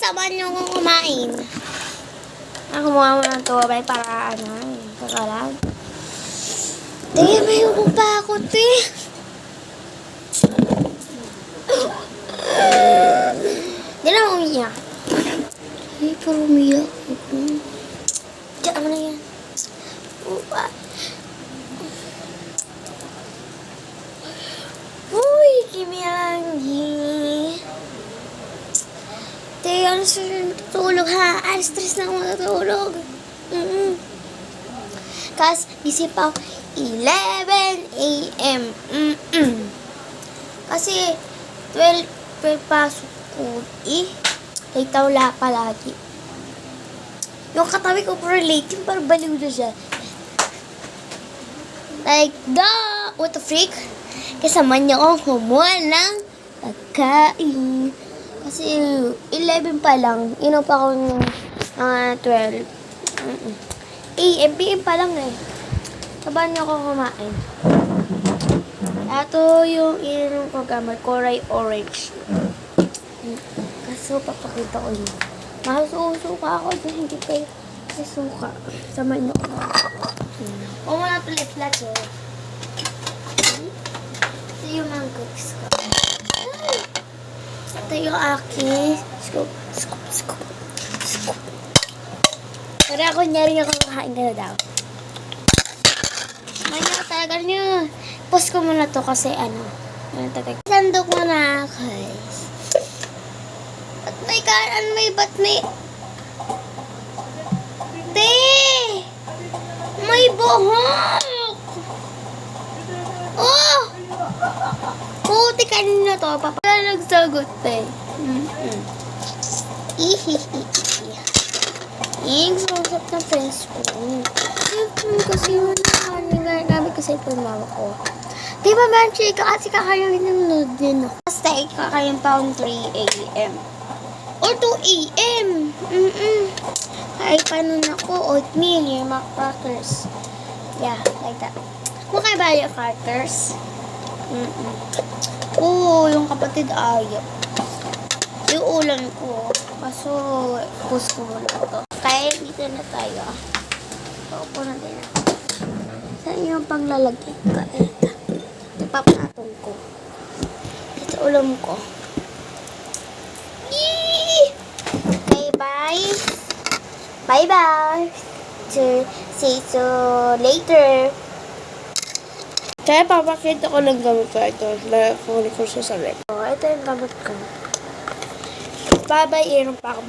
sabahan niyo akong kumain. Kumuha mo ng tubig para kakalag. Te, may upo pa ako, te. Di na umiyak. Ay, parang umiyak ako. Diyan mo na yan. Upa. Uy, Kimilangi. Te, ano sila matutulog ha? Ay, stress na ako matutulog. Kasi gisip ako 11 a.m. Kasi 12 pasok ko. Late wala palagi. Yung katabi ko pero late, yung parang baliw na siya. Like, what the freak? Kasama niya akong kumuha ng pagkain. Kasi 11 pa lang. Inom pa ako ng 12. AM, PM pa lang eh. Sabahan niyo ako kumain. Ito yung inom ko gamit. Koray Orange. Kaso papakita ko yun. Masusuka ako dyan. Hindi kayo susuka. Samahan niyo ako. O mga tulit-lat eh. Ito yung mga cookies ko. Ito yung aking scoop. Para ako nyari ako kakain ka na daw. Manya ka talaga nyo. Post ko muna to kasi sandok mo na guys. Ba't may Te! May buhok! Oh! Puti kanina to. Wala nagsagot eh. Yung susap na friends ko. Kasi yun gamit ko sa mama ko. Di ba man, chika? Kasi kakayarin ng load din ako. Basta kakayarin pa akong 3 a.m. Or 2 a.m. Ay, paano na ko? Oatmeal, yung mga crackers. Yeah, like that. Mukha ba yung crackers? Oo, yung kapatid ayaw. Yung ulam ko. Kaso, post ko muna ito. Kaya dito na tayo. Paupo na din ako. Saan yung panglalagay? Ito. Ipapatong ko. Ito ulam ko. Yee! Bye-bye. Bye-bye. See you later. Kaya papakita ko lang gamit ko ito. Kunin ko siya sa rep. Ito yung gamit ko. Bye-bye, Aaron. Bye.